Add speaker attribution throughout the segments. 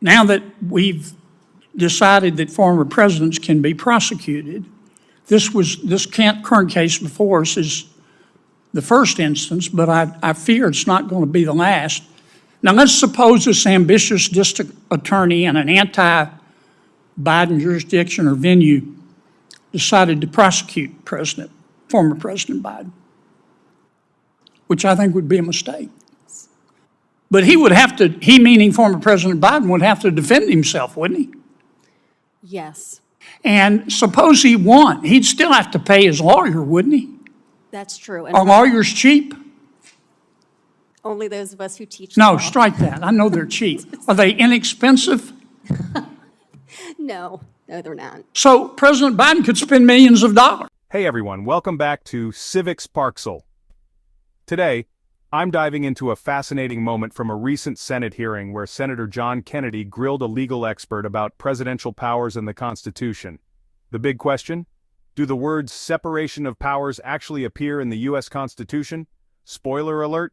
Speaker 1: now that we've decided that former presidents can be prosecuted, this current case before us is the first instance, but I fear it's not going to be the last. Now, let's suppose this ambitious district attorney in an anti-Biden jurisdiction or venue decided to prosecute former President Biden, which I think would be a mistake. But he meaning former President Biden, would have to defend himself, wouldn't he?
Speaker 2: Yes,
Speaker 1: And suppose he won, he'd still have to pay his lawyer, wouldn't he?
Speaker 2: that's true.
Speaker 1: Are lawyers cheap?
Speaker 2: Only those of us who teach
Speaker 1: No,
Speaker 2: law.
Speaker 1: strike that. I know they're cheap. Are they inexpensive?
Speaker 2: No, they're not.
Speaker 1: So President Biden could spend millions of dollars.
Speaker 3: Hey everyone, welcome back to Civics Parksel. Today, I'm diving into a fascinating moment from a recent Senate hearing where Senator John Kennedy grilled a legal expert about presidential powers and the Constitution. The big question? Do the words separation of powers actually appear in the U.S. Constitution? Spoiler alert?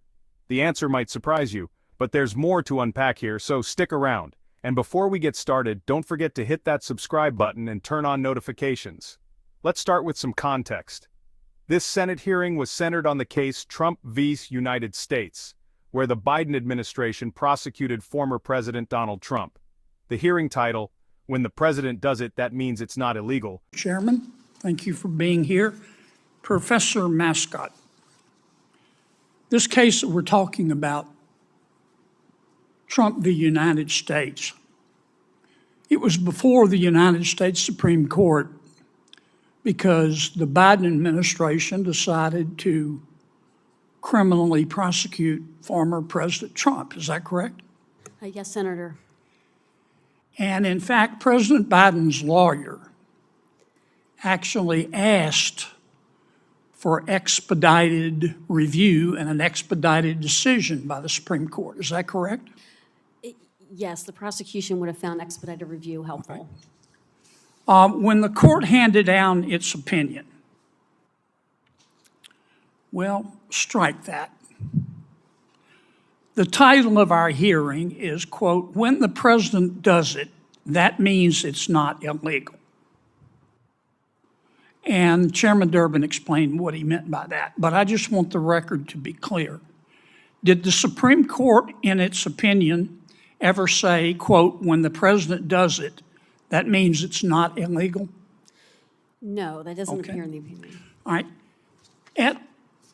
Speaker 3: The answer might surprise you, but there's more to unpack here, so stick around. And before we get started, don't forget to hit that subscribe button and turn on notifications. Let's start with some context. This Senate hearing was centered on the case Trump v. United States, where the Biden administration prosecuted former President Donald Trump. The hearing title, "When the President Does It, That Means It's Not Illegal."
Speaker 1: Chairman, thank you for being here. Professor Mascott, this case that we're talking about, Trump v. United States, it was before the United States Supreme Court because the Biden administration decided to criminally prosecute former President Trump. Is that correct?
Speaker 2: Yes, Senator.
Speaker 1: And in fact, President Biden's lawyer actually asked for expedited review and an expedited decision by the Supreme Court. Is that correct?
Speaker 2: Yes, the prosecution would have found expedited review helpful.
Speaker 1: When the court handed down its opinion, well, strike that. The title of our hearing is, quote, "When the President Does It, That Means It's Not Illegal." And Chairman Durbin explained what he meant by that, but I just want the record to be clear. Did the Supreme Court, in its opinion, ever say, quote, "When the President does it, that means it's not illegal"?
Speaker 2: No, that doesn't
Speaker 1: Okay.
Speaker 2: appear in the opinion.
Speaker 1: All right.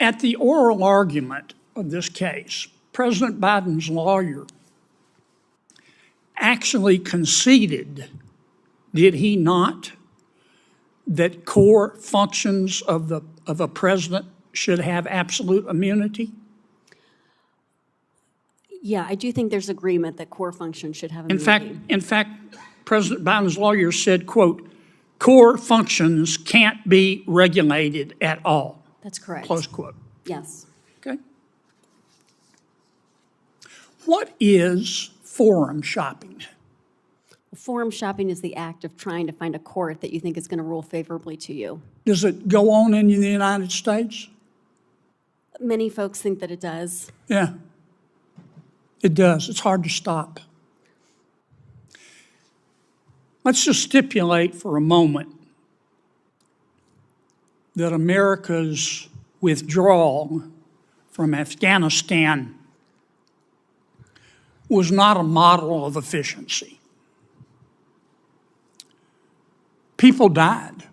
Speaker 1: At the oral argument of this case, President Biden's lawyer actually conceded, did he not, that core functions of a president should have absolute immunity?
Speaker 2: Yeah, I do think there's agreement that core functions should have immunity.
Speaker 1: In fact, President Biden's lawyer said, quote, "Core functions can't be regulated at all."
Speaker 2: That's correct.
Speaker 1: Close quote.
Speaker 2: Yes.
Speaker 1: Okay. What is forum shopping?
Speaker 2: Forum shopping is the act of trying to find a court that you think is going to rule favorably to you.
Speaker 1: Does it go on in the United States?
Speaker 2: Many folks think that it does.
Speaker 1: Yeah, it does. It's hard to stop. Let's just stipulate for a moment that America's withdrawal from Afghanistan was not a model of efficiency. People died,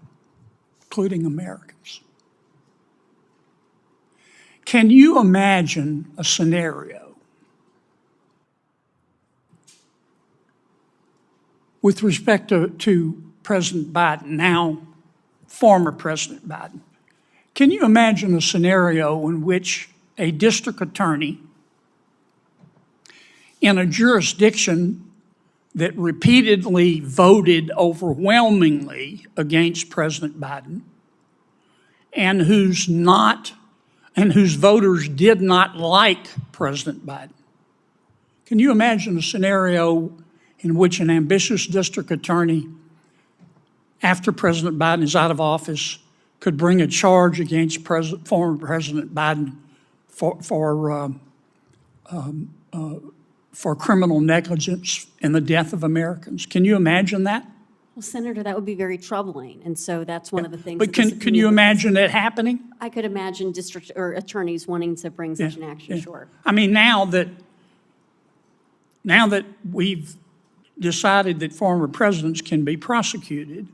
Speaker 1: including Americans. Can you imagine a scenario with respect to President Biden, now former President Biden? Can you imagine a scenario in which a district attorney in a jurisdiction that repeatedly voted overwhelmingly against President Biden and whose voters did not like President Biden? Can you imagine a scenario in which an ambitious district attorney, after President Biden is out of office, could bring a charge against former President Biden for for criminal negligence in the death of Americans. Can you imagine that?
Speaker 2: Well, Senator, that would be very troubling, and so that's one of the things.
Speaker 1: But
Speaker 2: that this
Speaker 1: can you
Speaker 2: opinion-
Speaker 1: imagine it happening?
Speaker 2: I could imagine district or attorneys wanting to bring such an action, sure.
Speaker 1: I mean, now that we've decided that former presidents can be prosecuted,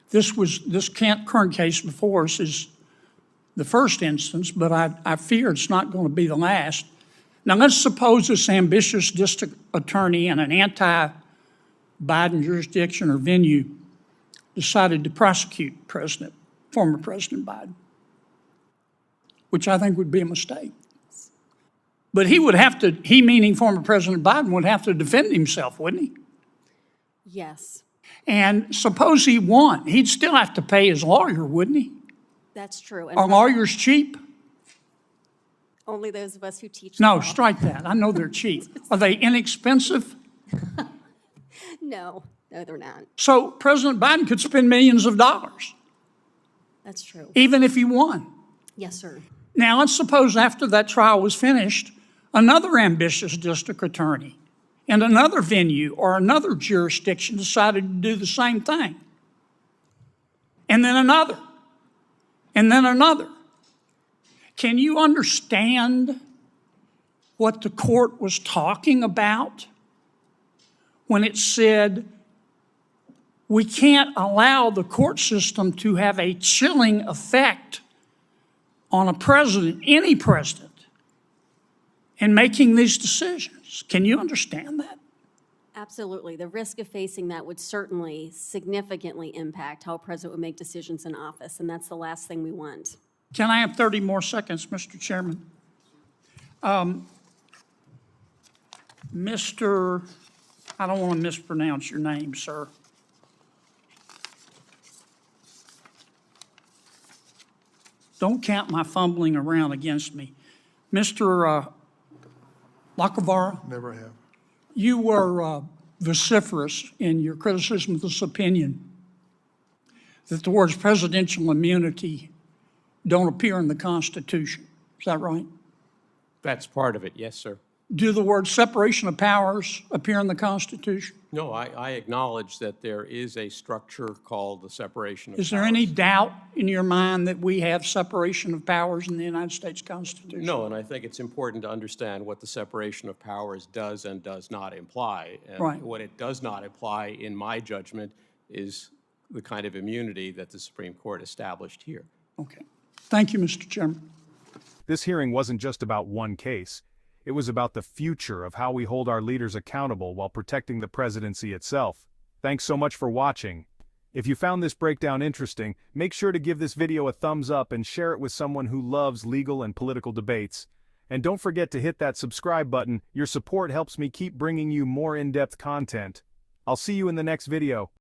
Speaker 1: this current case before us is the first instance, but I fear it's not going to be the last. Now, let's suppose this ambitious district attorney in an anti-Biden jurisdiction or venue decided to prosecute former President Biden, which I think would be a mistake. But he meaning former President Biden, would have to defend himself, wouldn't he?
Speaker 2: Yes,
Speaker 1: And suppose he won, he'd still have to pay his lawyer, wouldn't he?
Speaker 2: that's true.
Speaker 1: Are
Speaker 2: And
Speaker 1: lawyers cheap?
Speaker 2: only those of us who teach.
Speaker 1: No,
Speaker 2: law.
Speaker 1: strike that. I know they're cheap. Are they inexpensive?
Speaker 2: No, they're not.
Speaker 1: So President Biden could spend millions of dollars,
Speaker 2: That's true.
Speaker 1: even if he won.
Speaker 2: Yes, sir.
Speaker 1: Now, let's suppose after that trial was finished, another ambitious district attorney in another venue or another jurisdiction decided to do the same thing. And then another. And then another. Can you understand what the court was talking about when it said we can't allow the court system to have a chilling effect on a president, any president, in making these decisions? Can you understand that?
Speaker 2: Absolutely. The risk of facing that would certainly significantly impact how a president would make decisions in office, and that's the last thing we want.
Speaker 1: Can I have 30 more seconds, Mr. Chairman? I don't want to mispronounce your name, sir. Don't count my fumbling around against me. Mr. Lacavara,
Speaker 4: Never have.
Speaker 1: you were vociferous in your criticism of this opinion that the words presidential immunity don't appear in the Constitution. Is that right?
Speaker 5: That's part of it, yes, sir.
Speaker 1: Do the words separation of powers appear in the Constitution?
Speaker 5: No, I acknowledge that there is a structure called the separation of powers.
Speaker 1: Is there any doubt in your mind that we have separation of powers in the United States Constitution?
Speaker 5: No, and I think it's important to understand what the separation of powers does and does not imply. And
Speaker 1: Right.
Speaker 5: what it does not imply, in my judgment, is the kind of immunity that the Supreme Court established here.
Speaker 1: Okay. Thank you, Mr. Chairman.
Speaker 3: This hearing wasn't just about one case. It was about the future of how we hold our leaders accountable while protecting the presidency itself. Thanks so much for watching. If you found this breakdown interesting, make sure to give this video a thumbs up and share it with someone who loves legal and political debates. And don't forget to hit that subscribe button. Your support helps me keep bringing you more in-depth content. I'll see you in the next video.